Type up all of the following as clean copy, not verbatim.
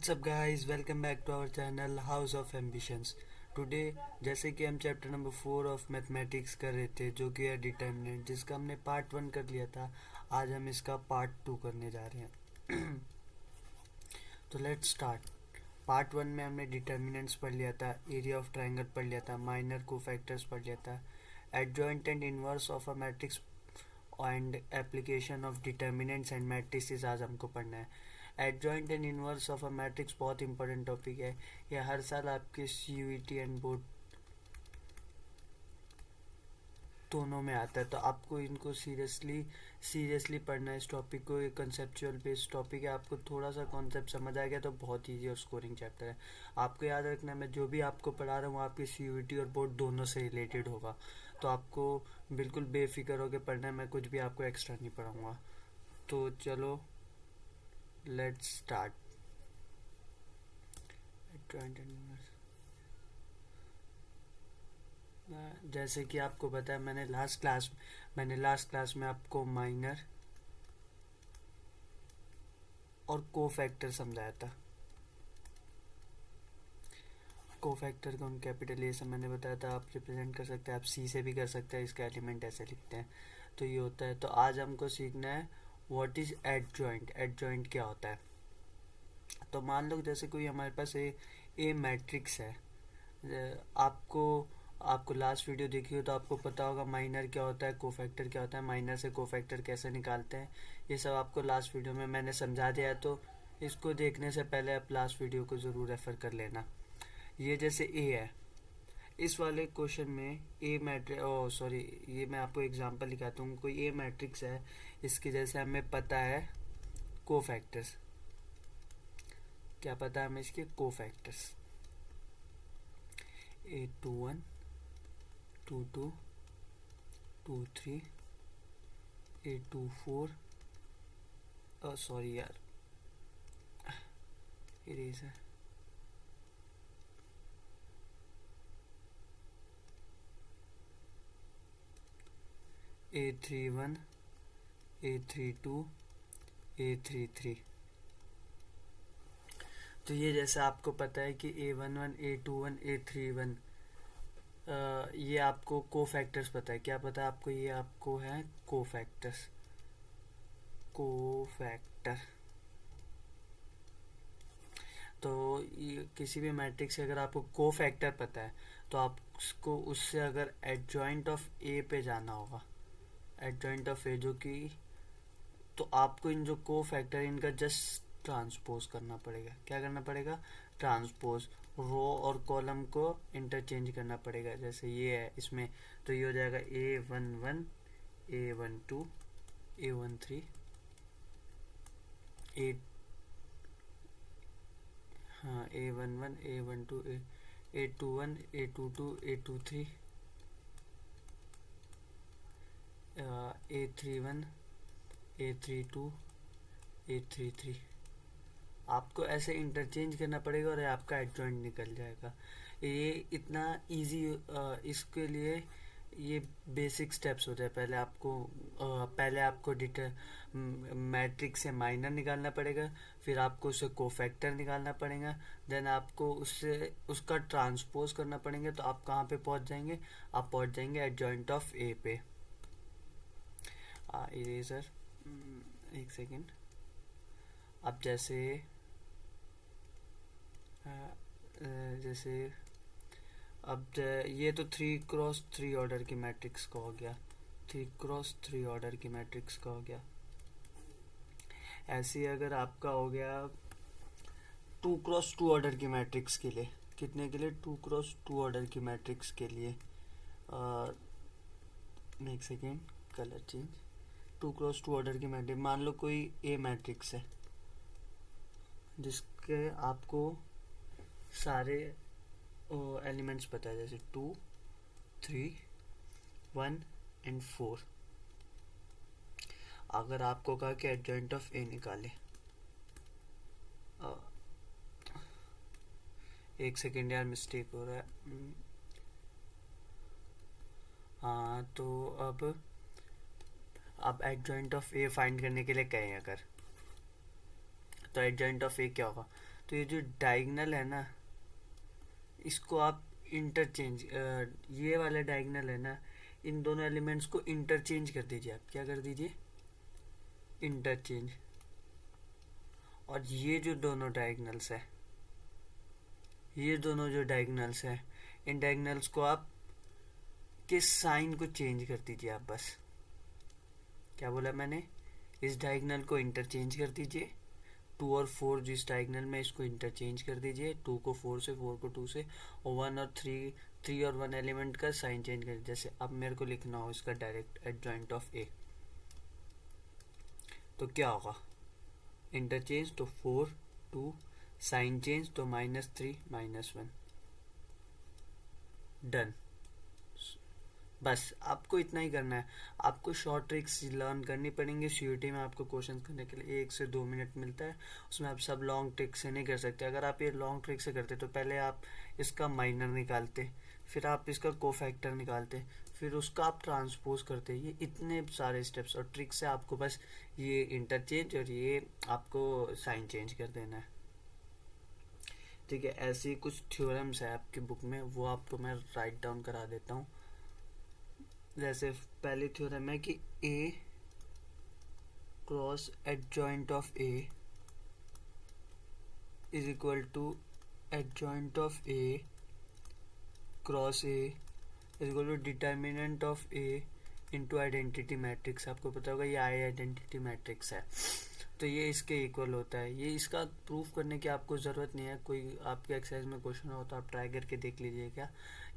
What's up guys, welcome back to our channel house of ambitions. Today जैसे कि हम chapter number 4 of mathematics कर रहे थे, जो कि है डिटर्मिनेंट, जिसका हमने पार्ट 1 कर लिया था। आज हम इसका पार्ट 2 करने जा रहे हैं। तो लेट्स स्टार्ट। पार्ट 1 में हमने डिटर्मिनेंट्स पढ़ लिया था, एरिया ऑफ ट्राइंगल पढ़ लिया था, माइनर कोफैक्टर्स पढ़ लिया था, adjoint and inverse of a matrix and application of determinants and matrices आज हमको पढ़ना है। Adjoint and inverse of a matrix बहुत इंपॉर्टेंट टॉपिक है। यह हर साल आपके CUET एंड बोर्ड दोनों में आता है, तो आपको इनको सीरियसली पढ़ना है। इस टॉपिक को, एक कंसेप्चुअल बेस्ड टॉपिक है। आपको थोड़ा सा कॉन्सेप्ट समझ आ गया तो बहुत ईजी और स्कोरिंग चैप्टर है। आपको याद रखना, मैं जो भी आपको पढ़ा रहा हूँ आपके CUET और बोर्ड दोनों से रिलेटेड होगा, तो आपको बिल्कुल बेफिक्र होकर पढ़ना है। मैं कुछ भी आपको एक्स्ट्रा नहीं पढ़ाऊँगा। तो चलो लेट्स स्टार्ट। जैसे कि आपको पता है, मैंने लास्ट क्लास में आपको माइनर और कोफैक्टर समझाया था। कोफैक्टर को हम कैपिटल ए से मैंने बताया था, आप रिप्रेजेंट कर सकते हैं, आप C से भी कर सकते हैं, इसका एलिमेंट ऐसे लिखते हैं। तो ये होता है। तो आज हमको सीखना है व्हाट इज एडजॉइंट। एडजॉइंट क्या होता है? तो मान लो जैसे कोई हमारे पास ए मैट्रिक्स है। आपको आपको लास्ट वीडियो देखी हो तो आपको पता होगा माइनर क्या होता है, कोफैक्टर क्या होता है, माइनर से कोफैक्टर कैसे निकालते हैं। ये सब आपको लास्ट वीडियो में मैंने समझा दिया है, तो इसको देखने से पहले आप लास्ट वीडियो को ज़रूर रेफ़र कर लेना। ये जैसे ए है, इस वाले क्वेश्चन में ए मैट्रिक्स, ओ सॉरी, ये मैं आपको एग्जांपल दिखाता हूँ। कोई ए मैट्रिक्स है, इसके जैसे हमें पता है कोफैक्टर्स। क्या पता है हमें इसके कोफैक्टर्स? 821 22 23 824, सॉरी यार, इरेज है। A31 A32 A33। तो ये जैसा आपको पता है कि A11 A21 A31, ये आपको कोफैक्टर्स पता है। क्या पता है आपको? ये आपको है कोफैक्टर्स। कोफैक्टर। तो ये किसी भी मैट्रिक्स से अगर आपको कोफैक्टर पता है तो आपको उससे अगर एडजॉइंट ऑफ ए पे जाना होगा, एडजॉइंट ऑफ ए, जो कि, तो आपको इन जो कोफैक्टर इनका जस्ट ट्रांसपोज करना पड़ेगा। क्या करना पड़ेगा? ट्रांसपोज। रो और कॉलम को इंटरचेंज करना पड़ेगा। जैसे ये है इसमें, तो ये हो जाएगा A11 A12 A13 ए, हाँ, A11 A12 A21 A22 A23 A31 A32 A33। आपको ऐसे इंटरचेंज करना पड़ेगा और आपका एडजॉइंट निकल जाएगा। ये इतना इजी, इसके लिए ये बेसिक स्टेप्स होते हैं। पहले आपको मैट्रिक्स से माइनर निकालना पड़ेगा, फिर आपको उससे कोफैक्टर निकालना पड़ेगा, देन आपको उससे उसका ट्रांसपोज करना पड़ेगा। तो आप कहाँ पे पहुँच जाएंगे? आप पहुँच जाएंगे एडजॉइंट ऑफ ए पे। इरेजर, एक सेकेंड। अब जैसे अब ये तो 3x3 ऑर्डर की मैट्रिक्स का हो गया, 3x3 ऑर्डर की मैट्रिक्स का हो गया। ऐसे ही अगर आपका हो गया 2x2 ऑर्डर की मैट्रिक्स के लिए, कितने के लिए? 2x2 ऑर्डर की मैट्रिक्स के लिए, एक second, colour change. 2x2 order की मैट्रिक्स, मान लो कोई ए मैट्रिक्स है जिसके आपको सारे एलिमेंट्स पता है, जैसे 2 3 1 एंड 4। अगर आपको कहा कि एडजॉइंट ऑफ ए निकाले, एक सेकेंड यार, मिस्टेक हो रहा है। हाँ, तो अब एडजॉइंट ऑफ ए फाइंड करने के लिए कहें अगर, तो एडजॉइंट ऑफ ए क्या होगा? तो ये जो डायगनल है ना, इसको आप इंटरचेंज, ये वाला डायगनल है ना, इन दोनों एलिमेंट्स को इंटरचेंज कर दीजिए। आप क्या कर दीजिए, इंटरचेंज। और ये जो दोनों डायगनल्स है, ये दोनों जो डायगनल्स है, इन डायगनल्स को आप किस साइन को चेंज कर दीजिए आप बस। क्या बोला मैंने, इस डायगनल को इंटरचेंज कर दीजिए। 2 और 4 जिस डायगनल में, इसको इंटरचेंज कर दीजिए। 2 को 4 से, 4 को 2 से, और 1 और 3, 3 और 1 एलिमेंट का साइन चेंज कर। जैसे अब मेरे को लिखना हो इसका डायरेक्ट एडजॉइंट ऑफ ए, तो क्या होगा, इंटरचेंज तो 4 2, साइन चेंज तो -3 -1, डन। बस आपको इतना ही करना है। आपको शॉर्ट ट्रिक्स लर्न करनी पड़ेंगी। सीयूटी में आपको क्वेश्चन करने के लिए 1 से 2 मिनट मिलता है, उसमें आप सब लॉन्ग ट्रिक से नहीं कर सकते। अगर आप ये लॉन्ग ट्रिक से करते तो पहले आप इसका माइनर निकालते, फिर आप इसका कोफैक्टर निकालते, फिर उसका आप ट्रांसपोज करते। ये इतने सारे स्टेप्स और ट्रिक से आपको बस ये इंटरचेंज और ये आपको साइन चेंज कर देना है। ठीक है, ऐसी कुछ थ्योरम्स है आपकी बुक में, वो आपको मैं राइट डाउन करा देता हूँ। जैसे पहली थ्योरम है कि A cross adjoint of A is equal to adjoint of A cross A is equal to determinant of A into identity matrix. आपको पता होगा ये आई आइडेंटिटी मैट्रिक्स है, तो ये इसके इक्वल होता है। ये इसका प्रूफ करने की आपको ज़रूरत नहीं है, कोई आपके एक्सरसाइज में क्वेश्चन हो तो आप ट्राई करके देख लीजिए क्या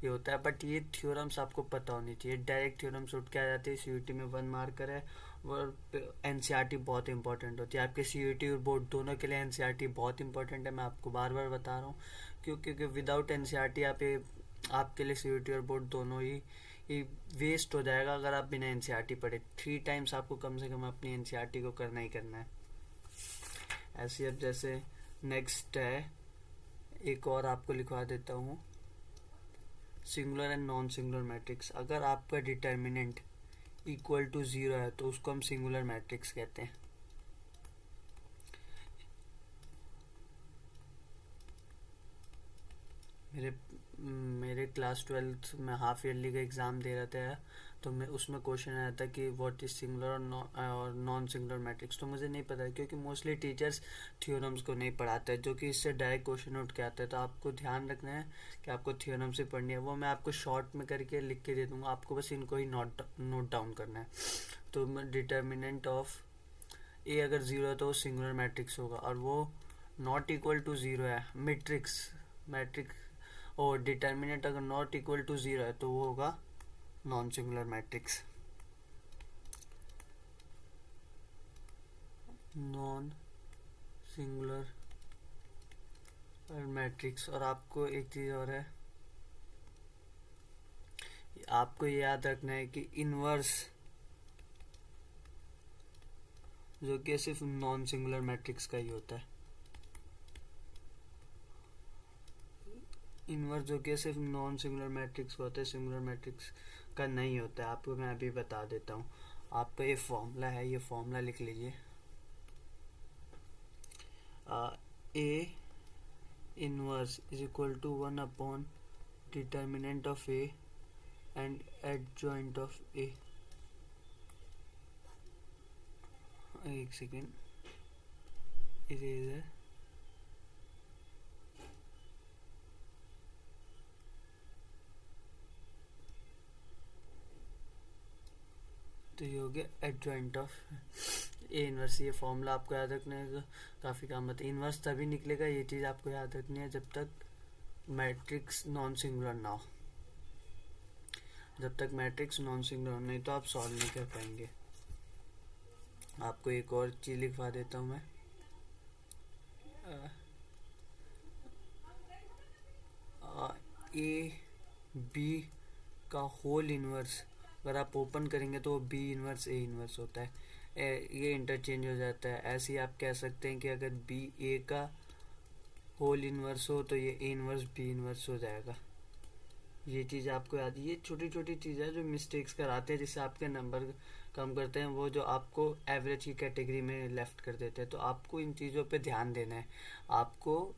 ये होता है। बट ये थ्योरम्स आपको पता होनी चाहिए। डायरेक्ट थ्योरम्स उठ के आ जाते हैं। सीयूटी में 1 मार्कर है और एनसीईआरटी बहुत इंपॉर्टेंट होती है आपके सीयूटी और बोर्ड दोनों के लिए। एनसीईआरटी बहुत इंपॉर्टेंट है, मैं आपको बार बार बता रहा हूँ, क्योंकि विदाउट एनसीईआरटी आपके लिए सीयूटी और बोर्ड दोनों ही वेस्ट हो जाएगा अगर आप बिना एनसीईआरटी पढ़े। 3 टाइम्स आपको कम से कम अपनी एनसीईआरटी को करना ही करना है। ऐसे अब जैसे नेक्स्ट है, एक और आपको लिखवा देता हूँ, singular and non singular matrix. अगर आपका डिटर्मिनेंट इक्वल टू 0 है तो उसको हम सिंगुलर मैट्रिक्स कहते हैं। मेरे क्लास 12th में हाफ ईयरली का एग्ज़ाम दे रहा था, तो मैं उसमें क्वेश्चन आया था कि व्हाट इज सिंगुलर और नॉन सिंगुलर मैट्रिक्स। तो मुझे नहीं पता, क्योंकि मोस्टली टीचर्स थ्योरम्स को नहीं पढ़ाते हैं, जो कि इससे डायरेक्ट क्वेश्चन उठ के आता है। तो आपको ध्यान रखना है कि आपको थ्योरम से पढ़नी है। वो मैं आपको शॉर्ट में करके लिख के दे दूँगा, आपको बस इनको ही नोट डाउन करना है। तो डिटर्मिनेंट ऑफ ए अगर 0 है तो वो सिंगुलर मैट्रिक्स होगा, और वो नॉट इक्वल टू 0 है मैट्रिक्स, और डिटर्मिनेंट अगर नॉट इक्वल टू 0 है तो वो होगा non singular matrix. Non singular matrix. और आपको एक चीज़ और है, आपको याद रखना है कि इनवर्स जो कि सिर्फ नॉन सिंगुलर मैट्रिक्स का ही होता है, इनवर्स जो कि सिर्फ नॉन सिंगुलर मैट्रिक्स का होता है, सिंगुलर मैट्रिक्स का नहीं होता है। आपको मैं अभी बता देता हूँ। आपका ये फॉर्मूला है, ये फॉर्मूला लिख लीजिए। A inverse is equal to 1 upon determinant of A and adjoint of A. एक सेकेंड, इरेजर। तो ये हो गया एडजॉइंट ऑफ ए इनवर्स। ये फॉर्मूला आपको याद रखने का काफ़ी काम आता है। इनवर्स तभी निकलेगा, ये चीज़ आपको याद रखनी है, जब तक मैट्रिक्स नॉन सिंगुलर ना हो। जब तक मैट्रिक्स नॉन सिंगुलर नहीं तो आप सॉल्व नहीं कर पाएंगे। आपको एक और चीज़ लिखवा देता हूँ मैं। ए बी का होल इनवर्स अगर आप ओपन करेंगे तो बी इनवर्स ए इनवर्स होता है। ये इंटरचेंज हो जाता है। ऐसे ही आप कह सकते हैं कि अगर बी ए का होल इनवर्स हो तो ये ए इनवर्स बी इनवर्स हो जाएगा। ये चीज़ आपको याद, ये छोटी छोटी चीज़ें जो मिस्टेक्स कराते हैं, जिससे आपके नंबर कम करते हैं, वो जो आपको एवरेज की कैटेगरी में लेफ्ट कर देते हैं। तो आपको इन चीज़ों पे ध्यान देना है। आपको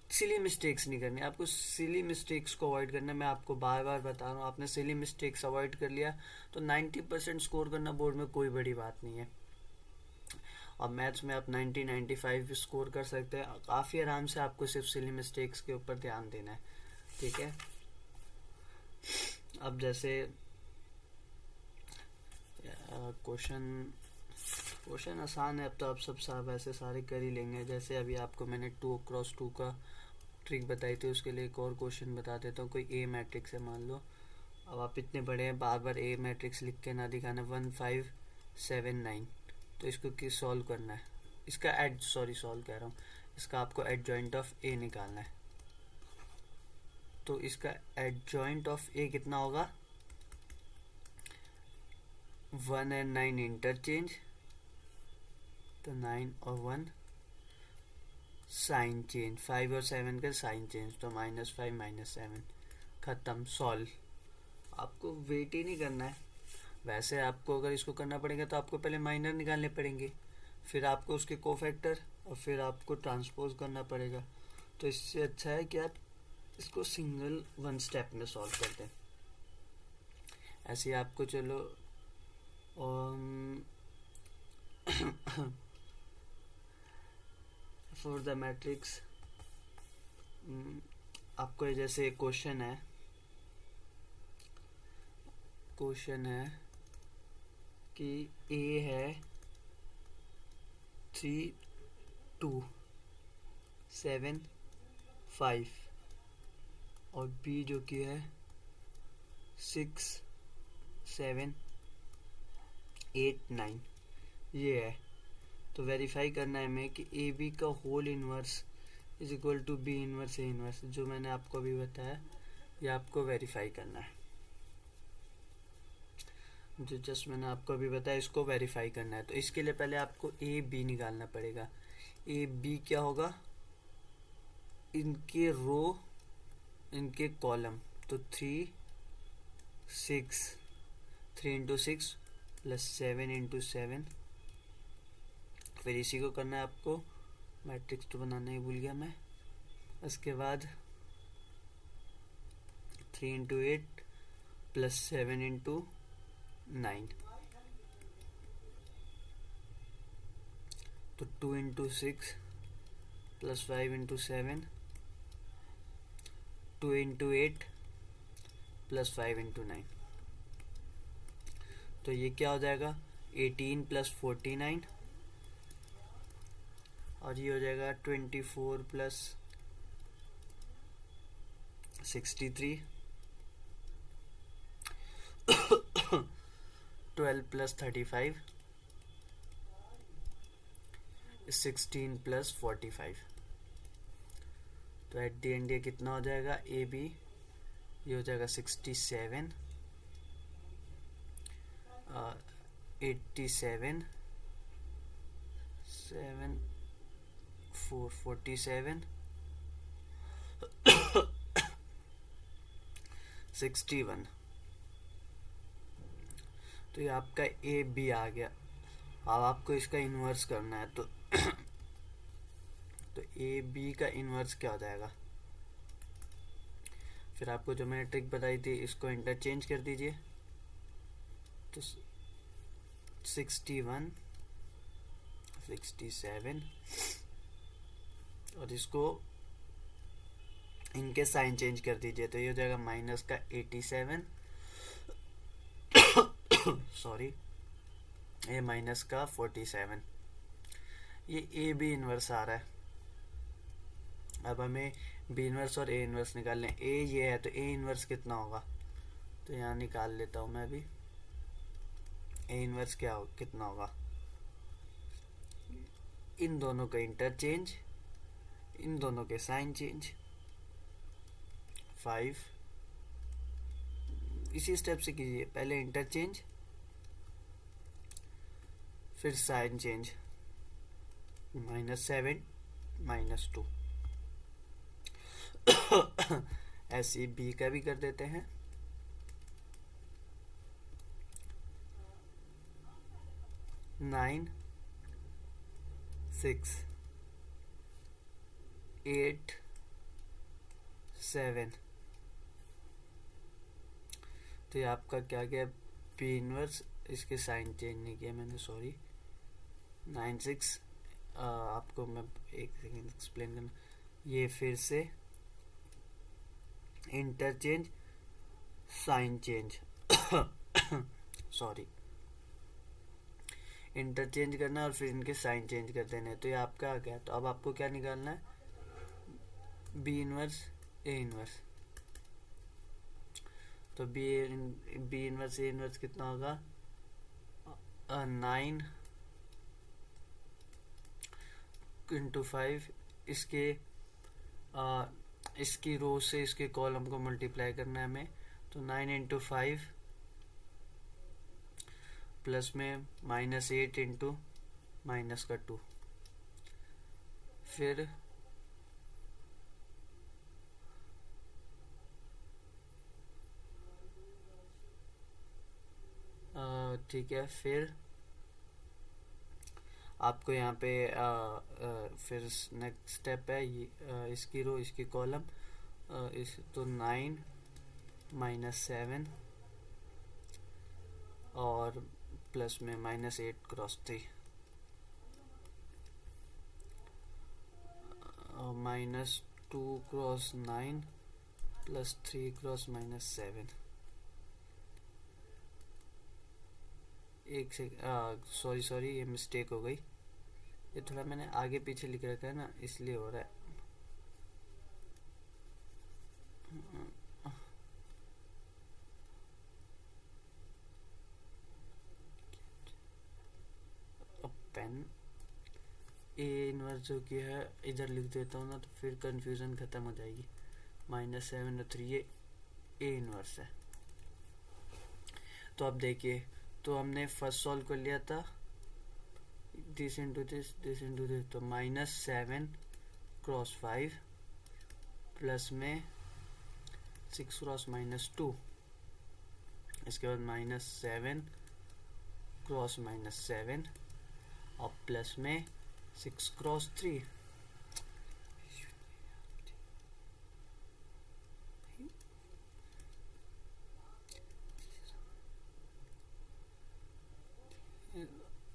सिली मिस्टेक्स नहीं करनी आपको, सिली मिस्टेक्स को अवॉइड करना है। मैं आपको बार बार बता रहा हूँ, आपने सिली मिस्टेक्स अवॉइड कर लिया तो 90% स्कोर करना बोर्ड में कोई बड़ी बात नहीं है। और मैथ्स में आप 90-95 भी स्कोर कर सकते हैं काफ़ी आराम से। आपको सिर्फ सिली मिस्टेक्स के ऊपर ध्यान देना है, ठीक है। अब जैसे क्वेश्चन आसान है, अब तो आप सब ऐसे सारे कर ही लेंगे। जैसे अभी आपको मैंने 2x2 का ट्रिक बताई थी, उसके लिए एक और क्वेश्चन बता देता हूँ। कोई ए मैट्रिक्स है मान लो, अब आप इतने बड़े हैं, बार बार ए मैट्रिक्स लिख के ना दिखाना। 1579, तो इसको किस सॉल्व करना है, इसका सॉल्व कह रहा हूँ, इसका आपको एडजॉइंट ऑफ ए निकालना है। तो इसका एडजॉइंट ऑफ ए कितना होगा, 1 और 9 इंटरचेंज, तो 9 और 1 साइन चेंज, 5 और 7 का साइन चेंज, तो -5 -7, खत्म, सॉल्व। आपको वेट ही नहीं करना है। वैसे आपको अगर इसको करना पड़ेगा तो आपको पहले माइनर निकालने पड़ेंगे, फिर आपको उसके कोफैक्टर, और फिर आपको ट्रांसपोज करना पड़ेगा। तो इससे अच्छा है कि आप इसको सिंगल 1 स्टेप में सॉल्व कर दें। ऐसे आपको चलो फॉर द मैट्रिक्स आपको जैसे क्वेश्चन है कि ए है 3 2 7 5 और बी जो कि है 6 7 8 9, ये है। तो वेरीफाई करना है हमें कि ए बी का whole inverse is equal to B inverse A inverse, जो मैंने आपको अभी बताया, ये आपको वेरीफाई करना है। जो जस्ट मैंने आपको अभी बताया, इसको वेरीफाई करना है। तो इसके लिए पहले आपको ए बी निकालना पड़ेगा। ए बी क्या होगा, इनके रो, इनके कॉलम, तो 3 6, 3 इंटू 6 प्लस 7 इंटू 7। फिर इसी को करना है आपको, मैट्रिक्स तो बनाना ही भूल गया मैं। उसके बाद 3 इंटू 8 प्लस 7 इंटू 9, तो 2 into 6 plus 5 into 7, 2 into 8 plus 5 into 9। तो ये क्या हो जाएगा, 18 प्लस 49, और ये हो जाएगा 24 प्लस 63, 12 प्लस 35, 16 प्लस 45। तो एट दी एंड ये कितना हो जाएगा, ए बी ये हो जाएगा 67, 87, 7 4 47, 61। तो ये आपका ए बी आ गया। अब आपको इसका इन्वर्स करना है, तो ए बी का इन्वर्स क्या हो जाएगा। फिर आपको जो मैंने ट्रिक बताई थी, इसको इंटरचेंज कर दीजिए। तो 61 67, और इसको इनके साइन चेंज कर दीजिए, तो ये हो जाएगा माइनस का 87 सॉरी, ए माइनस का 47। ये ए बी इन्वर्स आ रहा है। अब हमें बी इन्वर्स और ए इन्वर्स निकालने। ए ये है तो ए इन्वर्स कितना होगा, तो यहाँ निकाल लेता हूँ मैं अभी। ए इन्वर्स क्या हो, कितना होगा, इन दोनों का इंटरचेंज, इन दोनों के साइन चेंज, 5। इसी स्टेप से कीजिए, पहले इंटरचेंज फिर साइन चेंज, -7 -2। ऐसे बी का भी कर देते हैं। 9 6 8 7। तो ये आपका क्या गया, बी इनवर्स, इसके साइन चेंज नहीं किया मैंने, सॉरी। 9 6, आपको मैं एक सेकेंड एक्सप्लेन करना, ये फिर से interchange sign change sorry, interchange करना और फिर इनके साइन चेंज कर देने। तो ये आपका आ गया। तो अब आपको क्या निकालना है, बी इनवर्स ए इनवर्स। तो बी इनवर्स ए इनवर्स कितना होगा, 9 इंटू 5, इसके इसकी रो से इसके कॉलम को मल्टीप्लाई करना है हमें। तो 9 इंटू 5 प्लस में -8 इंटू माइनस का 2, फिर ठीक है, फिर आपको यहाँ पे फिर नेक्स्ट स्टेप है ये, इसकी रो इसकी कॉलम, इस तो 9 -7 और प्लस में -8 क्रॉस 3, -2 क्रॉस 9 प्लस 3 क्रॉस -7। एक से सॉरी ये मिस्टेक हो गई, ये थोड़ा मैंने आगे पीछे लिख रखा है ना, इसलिए हो रहा है। अब पेन ए इनवर्स जो कि है इधर लिख देता हूँ ना, तो फिर कंफ्यूजन खत्म हो जाएगी। -7 और 3 ये ए इनवर्स है। तो अब देखिए, तो हमने फर्स्ट सॉल्व कर लिया था, दिस इंटू दिस तो -7 क्रॉस 5 प्लस में 6 क्रॉस -2, इसके बाद -7 क्रॉस -7 और प्लस में 6 क्रॉस 3,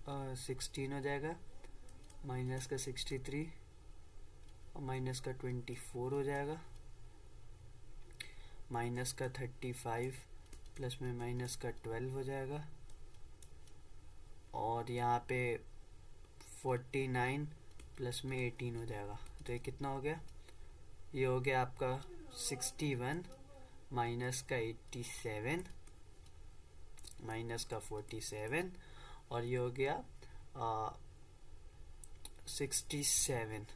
और 16 हो जाएगा, माइनस का 63 और माइनस का 24 हो जाएगा, माइनस का 35 प्लस में माइनस का 12 हो जाएगा, और यहाँ पे 49 प्लस में 18 हो जाएगा। तो ये कितना हो गया, ये हो गया आपका 61 माइनस का 87 माइनस का 47 और ये हो गया 67।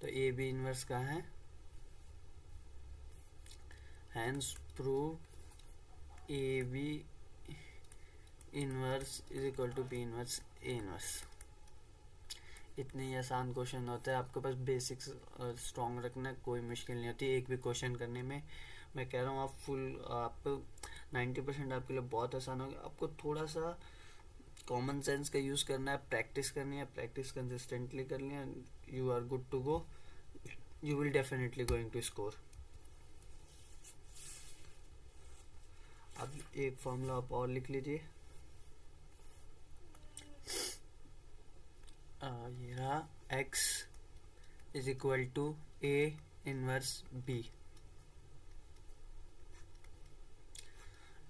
तो ए बी इनवर्स कहाँ है, hence prove A B inverse is equal to B inverse A inverse. इतने ही आसान क्वेश्चन होते हैं, आपके पास बेसिक्स स्ट्रॉन्ग रखना, कोई मुश्किल नहीं होती एक भी क्वेश्चन करने में। मैं कह रहा हूँ आप 90% आपके लिए बहुत आसान होगा। आपको थोड़ा सा कॉमन सेंस का यूज़ करना है, प्रैक्टिस करनी है, प्रैक्टिस कंसिस्टेंटली करनी है, you are good to go, you will definitely going to score. अब एक फॉर्मूला आप और लिख लीजिए, ये रहा, x is equal to A inverse B,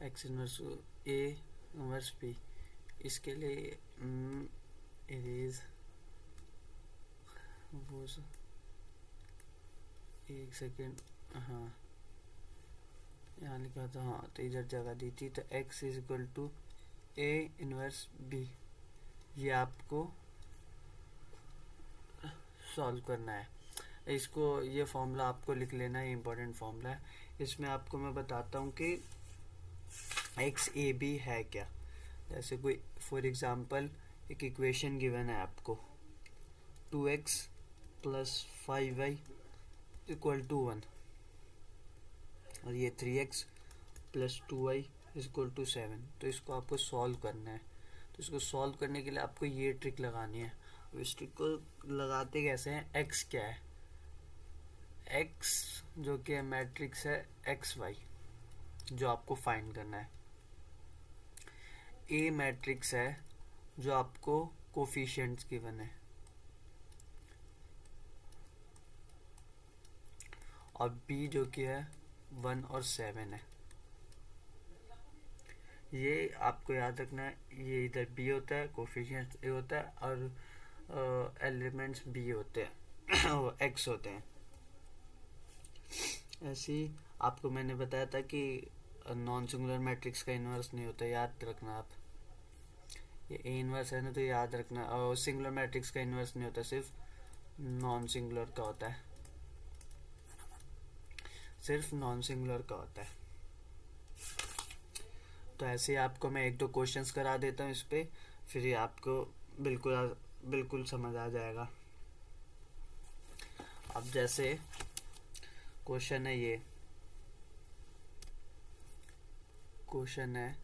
x inverse A inverse B. इसके लिए इरेज वो एक सेकेंड, हाँ यहाँ लिखा था, हाँ तो इधर जगह दी थी। तो x is equal to A inverse B, ये आपको सॉल्व करना है। इसको ये फॉर्मूला आपको लिख लेना है, इम्पोर्टेंट फॉर्मूला है। इसमें आपको मैं बताता हूँ कि एक्स ए बी है क्या। जैसे कोई फॉर एग्जांपल एक इक्वेशन गिवन है आपको, 2x plus 5y equal to 1 और ये 3x plus 2y equal to 7। तो इसको आपको सॉल्व करना है। तो इसको सॉल्व करने के लिए आपको ये ट्रिक लगानी है। इस ट्रिक को लगाते कैसे हैं, एक्स क्या है, एक्स जो कि मैट्रिक्स है एक्स वाई जो आपको फाइंड करना है, ए मैट्रिक्स है जो आपको कोफिशिएंट्स गिवन है, और बी जो कि है 1 और 7 है। ये आपको याद रखना है, ये इधर बी होता है, कोफिशिएंट्स ए होता है, और एलिमेंट्स बी होते हैं वो एक्स होते हैं। ऐसे ही आपको मैंने बताया था कि नॉन सिंगुलर मैट्रिक्स का इन्वर्स नहीं होता, याद रखना आप, ये ए इन्वर्स है ना, तो याद रखना। और सिंगुलर मैट्रिक्स का इन्वर्स नहीं होता, सिर्फ नॉन सिंगुलर का होता है, सिर्फ नॉन सिंगुलर का होता है। तो ऐसे ही आपको मैं एक दो क्वेश्चंस करा देता हूँ इस पे, फिर ये आपको बिल्कुल समझ आ जाएगा। अब जैसे क्वेश्चन है, ये क्वेश्चन है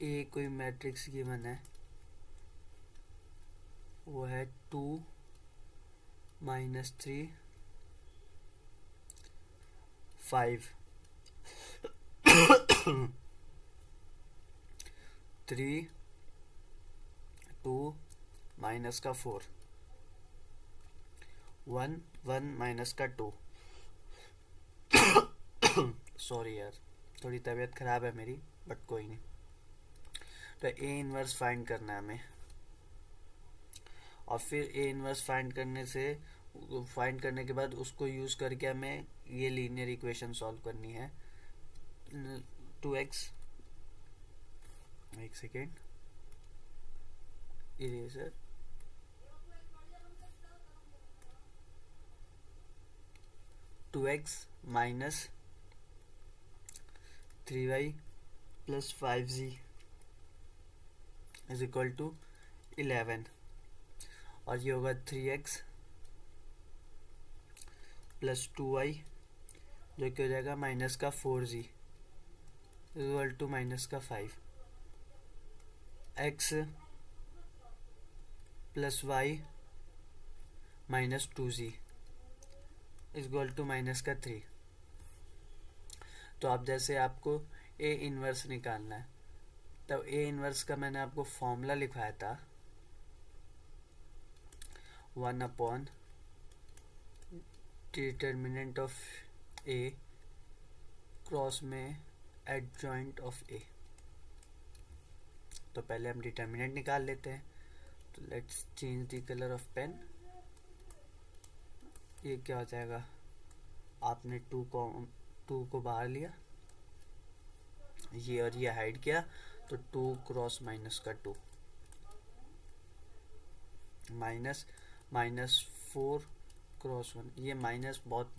ए कोई मैट्रिक्स गिवन है, वो है 2 - 3 5 3 2 माइनस का 4 1 1 माइनस का 2 सॉरी यार, थोड़ी तबीयत खराब है मेरी, बट कोई नहीं। तो ए इनवर्स फाइंड करना है हमें, और फिर ए इनवर्स फाइंड करने के बाद उसको यूज करके हमें ये लीनियर इक्वेशन सॉल्व करनी है। 2x, एक second, eraser, 2x minus 3y plus 5z is equal to 11, और ये होगा 3x प्लस 2y जो कि हो जाएगा माइनस का 4z इक्वल टू माइनस का 5, x plus y minus 2z equal to minus का 3। तो अब जैसे आपको ए इनवर्स निकालना है, तब ए इनवर्स का मैंने आपको फॉर्मूला लिखवाया था, 1 upon determinant of A cross में एडजॉइंट ऑफ ए। तो पहले हम डिटर्मिनेंट निकाल लेते हैं। तो let's change the colour of pen. ये क्या हो जाएगा, आपने 2 को बाहर लिया, ये और ये हाइड किया, तो 2 क्रॉस माइनस का 2 माइनस 4 क्रॉस 1। ये माइनस बहुत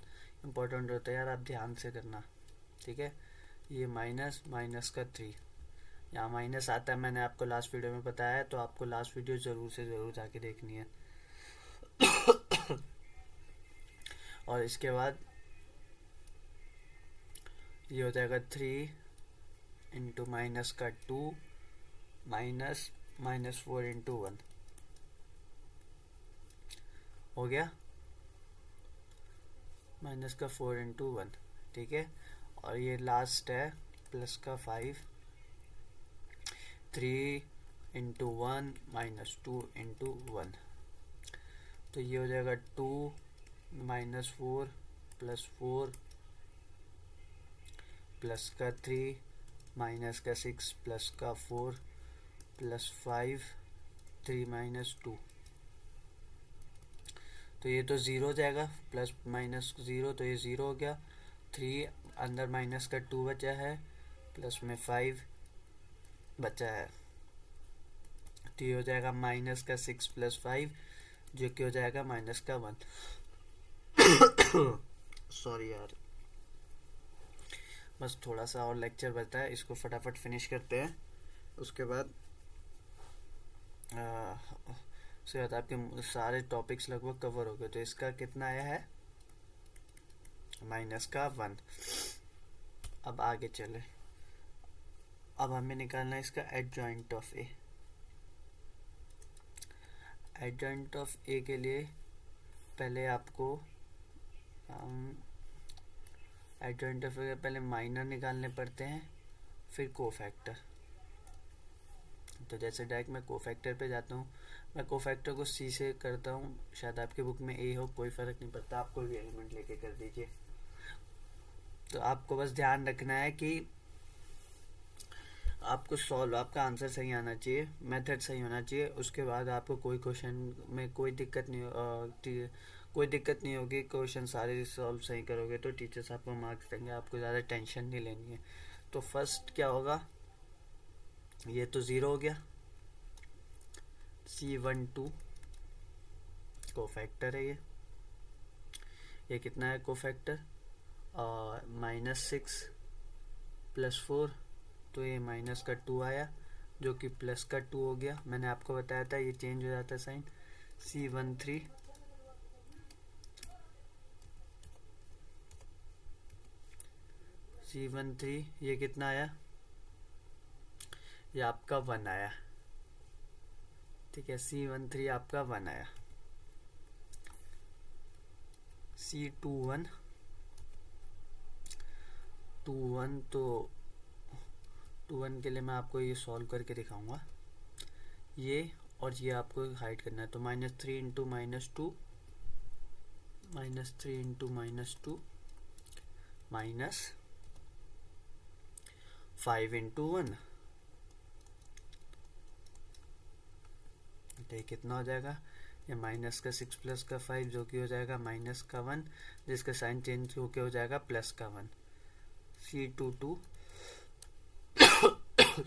इंपॉर्टेंट होता है यार, आप ध्यान से करना, ठीक है। ये माइनस का 3, यहाँ माइनस आता है, मैंने आपको लास्ट वीडियो में बताया है, तो आपको लास्ट वीडियो ज़रूर से ज़रूर जाके देखनी है। और इसके बाद ये हो जाएगा 3 इंटू माइनस का 2 माइनस 4 इंटू 1 हो गया, माइनस का 4 इंटू 1, ठीक है। और ये लास्ट है प्लस का 5, 3 इंटू 1 माइनस 2 इंटू 1, तो ये हो जाएगा 2 माइनस 4 प्लस 4 प्लस का 3 माइनस का 6 प्लस का 4 प्लस 5 3 माइनस 2। तो ये तो ज़ीरो हो जाएगा, प्लस माइनस ज़ीरो, तो ये ज़ीरो हो गया। 3 अंदर माइनस का 2 बचा है, प्लस में 5 बचा है, तो ये हो जाएगा माइनस का 6 प्लस 5 जो कि हो जाएगा माइनस का 1। सॉरी यार, बस थोड़ा सा और लेक्चर बचा है, इसको फटाफट फिनिश करते हैं, उसके बाद उसके बाद आपके सारे टॉपिक्स लगभग कवर हो गए। तो इसका कितना आया है, माइनस का 1। अब आगे चले, अब हमें निकालना है इसका adjoint of A. Adjoint of A के लिए पहले आपको एडजॉइंट ऑफ ए के पहले माइनर निकालने पड़ते हैं, फिर कोफैक्टर। तो जैसे डायरेक्ट मैं कोफैक्टर पे जाता हूँ, मैं कोफैक्टर को सी से करता हूँ, शायद आपके बुक में ए हो, कोई फ़र्क नहीं पड़ता, आप कोई भी एलिमेंट लेके कर दीजिए। तो आपको बस ध्यान रखना है कि आपको सॉल्व, आपका आंसर सही आना चाहिए, मेथड सही होना चाहिए, उसके बाद आपको कोई क्वेश्चन में कोई दिक्कत नहीं होगी। क्वेश्चन सारे सॉल्व सही करोगे तो टीचर्स आपको मार्क्स देंगे, आपको ज़्यादा टेंशन नहीं लेनी है। तो फर्स्ट क्या होगा, ये तो 0 हो गया, C12 कोफैक्टर है ये कितना है कोफैक्टर, और -6 + 4, तो ये माइनस का 2 आया जो कि प्लस का 2 हो गया। मैंने आपको बताया था ये चेंज हो जाता है साइन। C13 ये कितना आया, ये आपका 1 आया, ठीक है, C13 आपका 1 आया। C21 तो 21 के लिए मैं आपको ये सॉल्व करके दिखाऊंगा, ये और ये आपको हाइड करना है। तो -3 × -2 -3 × -2 -5 × 1, तो ये कितना हो जाएगा, ये माइनस का 6 + का 5 जो कि हो जाएगा -1, जिसका साइन चेंज होके हो जाएगा +1। C22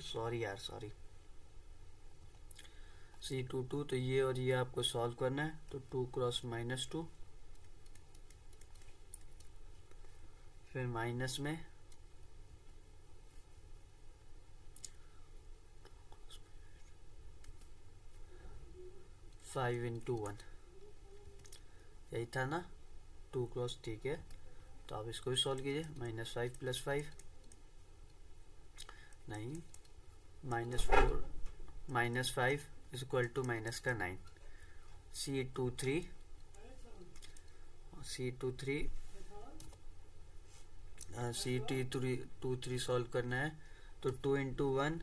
सॉरी C22, तो ये और ये आपको सॉल्व करना है। तो 2 × -2, फिर माइनस में -5 × 1, यही था ना, 2 × ठीक है। तो आप इसको भी सॉल्व कीजिए, -5 + 5 नहीं, -4 -5 = -9। C23 C23 सॉल्व करना है। तो 2 × 1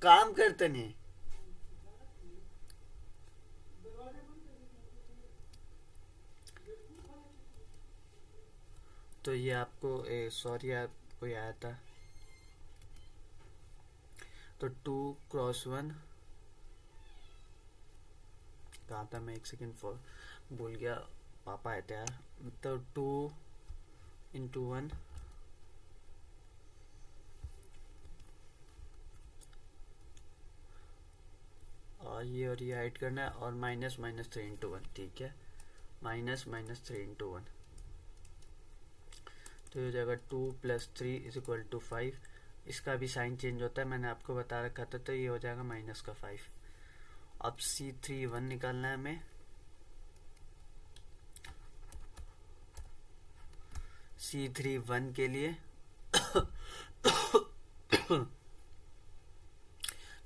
काम करते नहीं, तो ये आपको सॉरी आपको आया था। तो 2 × 1 कहा था मैं, 1 सेकेंड भूल गया, पापा आए थे यार। तो 2 × 1 और ये ऐड करना है, और -3 × 1, ठीक है, -3 × 1, तो ये जगह 2 + 3 = 5। इसका भी साइन चेंज होता है, मैंने आपको बता रखा था, तो ये हो जाएगा -5। अब C31 निकालना है हमें। C31 के लिए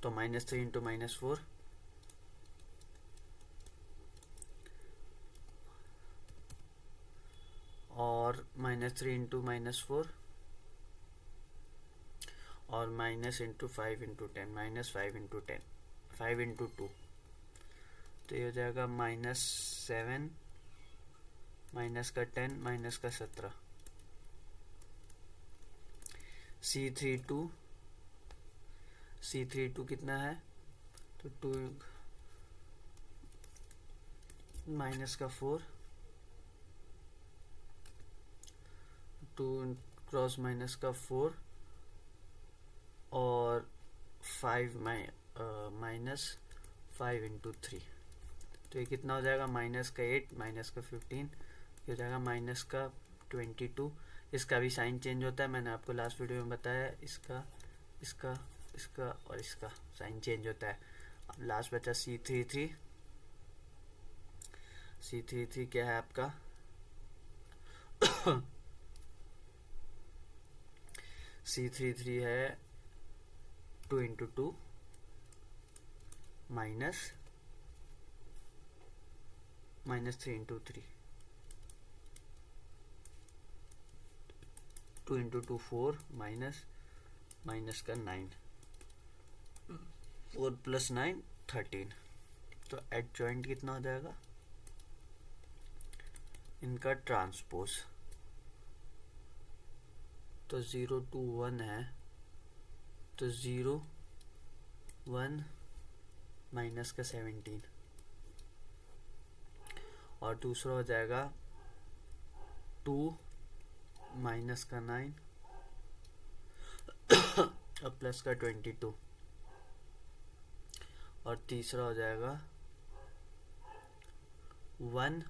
तो -3 × -4, और -3 × -4, और -5 × 10, -5 × 10, 5 × 2, तो ये हो जाएगा -7, -10, -17। C32 कितना है, तो 2 -4, 2 × -4, और 5 × 3, तो ये कितना हो जाएगा, -8, -15, ये हो जाएगा -22। इसका भी साइन चेंज होता है, मैंने आपको लास्ट वीडियो में बताया, इसका और इसका साइन चेंज होता है। अब लास्ट बचा C33 क्या है आपका C33 है 2 into 2 minus 3 into 3, 2 into 2 4 minus का 9, 4 प्लस 9 13। तो एडजॉइंट कितना हो जाएगा इनका ट्रांसपोज? तो 0 2 1 है, तो 0 1 माइनस का 17, और दूसरा हो जाएगा 2 माइनस का 9 और प्लस का 22, और तीसरा हो जाएगा 1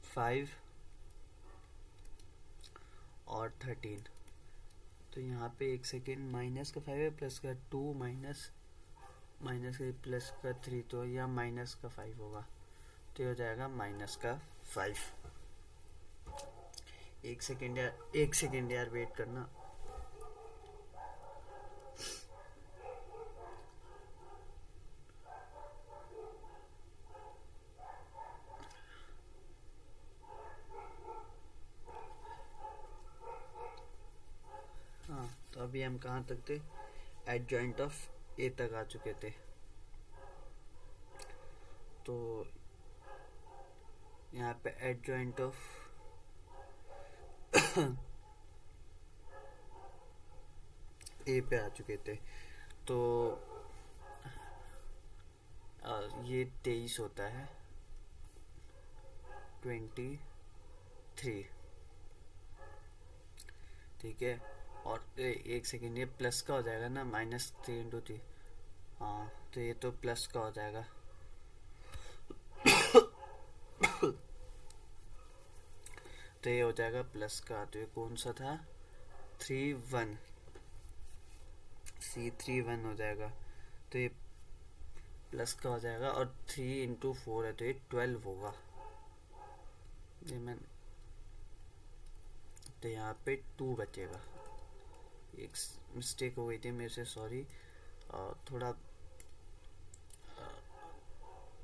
5 और 13। तो यहाँ पे एक सेकेंड, माइनस का 5 है, प्लस का 2 माइनस का प्लस का 3, तो यह माइनस का 5 होगा, तो ये हो जाएगा माइनस का 5। एक सेकेंड यार वेट करना। हाँ, तो अभी हम कहाँ तक थे? एडजॉइंट ऑफ ए तक आ चुके थे। तो यहाँ पे एडजॉइंट ऑफ ए पे आ चुके थे। तो ये 23 होता है 23, ठीक है। और एक सेकेंड, ये प्लस का हो जाएगा ना, -3 इंटू 3, हाँ, तो ये तो प्लस का हो जाएगा। तो ये हो जाएगा प्लस का, तो ये कौन सा था? 3 1, C31 हो जाएगा, तो ये प्लस का हो जाएगा, और 3 इंटू 4 है, तो ये 12 होगा। ये मैं, तो यहाँ पे 2 बचेगा। एक मिस्टेक हो गई थी मेरे से, सॉरी।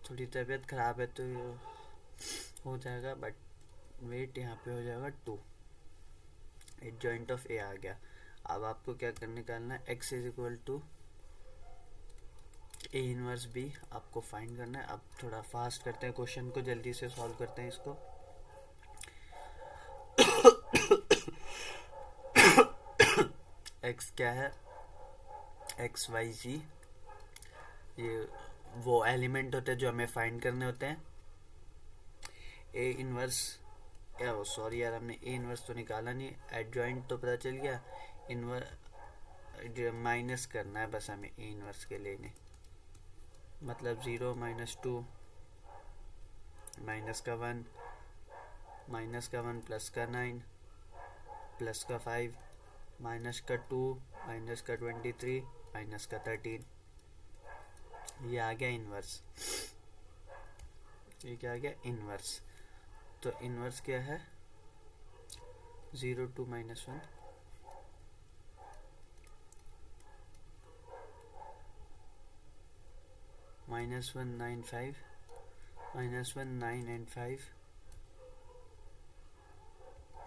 थोड़ी तबीयत ख़राब है तो हो जाएगा, बट वेट यहाँ पे हो जाएगा 2। एडजॉइंट ऑफ ए आ गया। अब आपको क्या निकालना है? x is equal to A inverse B आपको फाइंड करना है। अब थोड़ा फास्ट करते हैं क्वेश्चन को, जल्दी से सॉल्व करते हैं इसको। x क्या है? एक्स वाई जी, ये वो एलिमेंट होते हैं जो हमें फाइंड करने होते हैं। ए इनवर्स, सॉरी यार, हमने ए इनवर्स तो निकाला नहीं, एडजॉइंट तो पता चल गया, माइनस करना है बस हमें ए इनवर्स के लिए। मतलब 0 - 2 -1 -1 प्लस का 9 प्लस का 5 -2 -23 -13, ये आ गया इनवर्स। ये क्या आ गया? इनवर्स। तो इनवर्स क्या है? 0 2 -1 -1 9 5 -1 9 and 5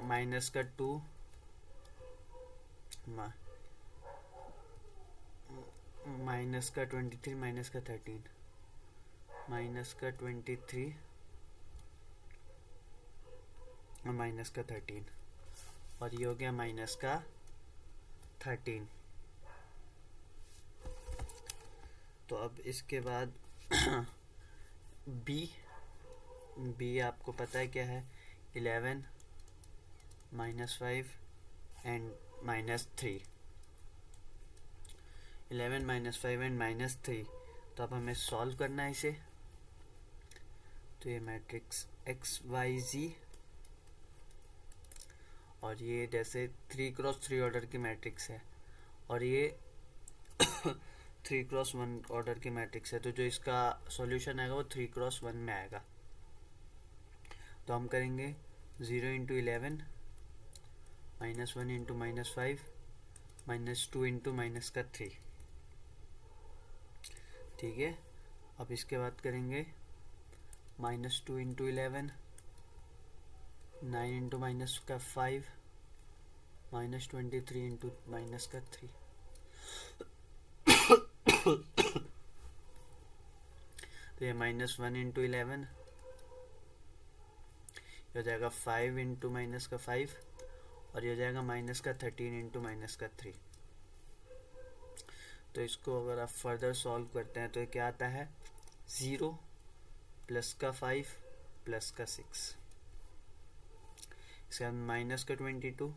माइनस का 2 माइनस का 23 माइनस का 13 माइनस का 23 और माइनस का 13, और ये हो गया माइनस का 13। तो अब इसके बाद बी आपको पता है क्या है? 11 -5 एंड -3, 11 -5 एंड -3। तो अब हमें सॉल्व करना है इसे। तो ये मैट्रिक्स XYZ, और ये जैसे 3x3 ऑर्डर की मैट्रिक्स है, और ये 3x1 ऑर्डर की मैट्रिक्स है, तो जो इसका सॉल्यूशन आएगा वो 3x1 में आएगा। तो हम करेंगे 0 × 11 -1 × -5 -2 × -3। ठीक है, अब इसके बाद करेंगे -2 × 11 9 × -5 -23 × -3। तो ये -1 × 11 हो जाएगा 5 × -5 और ये हो जाएगा -13 × -3। तो इसको अगर आप फर्दर सॉल्व करते हैं तो ये क्या आता है 0 + 5 + 6। इसके बाद -22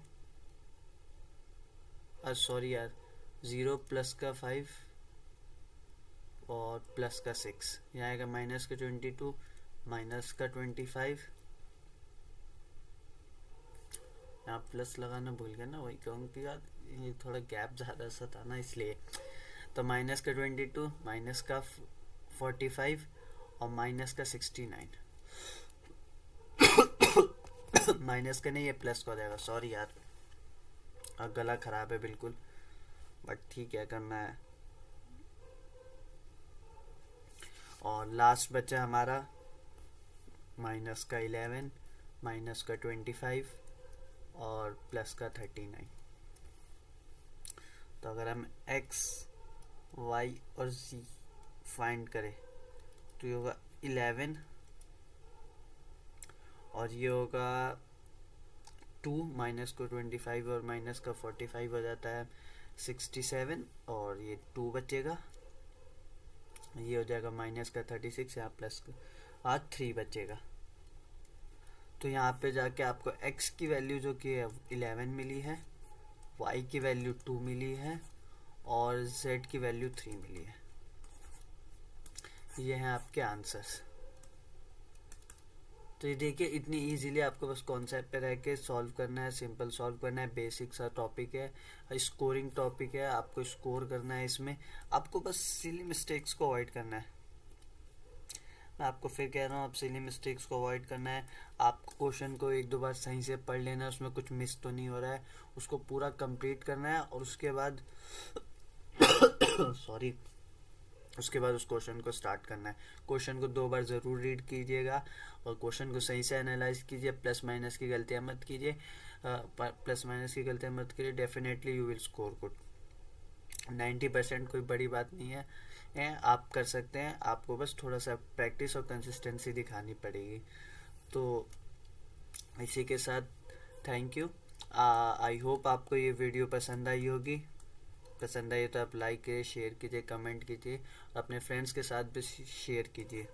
सॉरी यार 0 + 5 और +6। यहाँ आएगा -22 -25। यहाँ प्लस लगाना भूल गया ना, वही कहूँ कि यार ये थोड़ा गैप ज़्यादा सा था ना इसलिए। तो -22 -45 और -69 माइनस का नहीं, ये प्लस का हो जाएगा। सॉरी यार, अब गला ख़राब है बिल्कुल, बट ठीक है करना है। और लास्ट बचा हमारा -11 -25 और +39। तो अगर हम x, y और z फाइंड करें तो ये होगा 11 और ये होगा 2 -25 और -45 हो जाता है 67 और ये 2 बचेगा, ये हो जाएगा -36, यहाँ +3 बचेगा। तो यहाँ पे जाके आपको x की वैल्यू जो कि 11 मिली है, y की वैल्यू 2 मिली है और z की वैल्यू 3 मिली है। ये हैं आपके आंसर्स। तो ये देखिए इतनी इजीली आपको बस कॉन्सेप्ट पे रह के सॉल्व करना है, सिंपल सॉल्व करना है। बेसिक सा टॉपिक है, स्कोरिंग टॉपिक है, आपको स्कोर करना है। इसमें आपको बस सिली मिस्टेक्स को अवॉइड करना है। मैं आपको फिर कह रहा हूँ, आप सिली मिस्टेक्स को अवॉइड करना है। आपको क्वेश्चन को 1-2 बार सही से पढ़ लेना है, उसमें कुछ मिस तो नहीं हो रहा है, उसको पूरा कंप्लीट करना है। और उसके बाद सॉरी उसके बाद उस क्वेश्चन को स्टार्ट करना है। क्वेश्चन को 2 बार ज़रूर रीड कीजिएगा और क्वेश्चन को सही से एनालाइज कीजिए। प्लस माइनस की गलतियाँ मत कीजिए, definitely you will score good. 90% कोई बड़ी बात नहीं है, आप कर सकते हैं। आपको बस थोड़ा सा प्रैक्टिस और कंसिस्टेंसी दिखानी पड़ेगी। तो इसी के साथ थैंक यू। आई होप आपको ये वीडियो पसंद आई होगी। पसंद आई तो आप लाइक कीजिए, शेयर कीजिए, कमेंट कीजिए, अपने फ्रेंड्स के साथ भी शेयर कीजिए।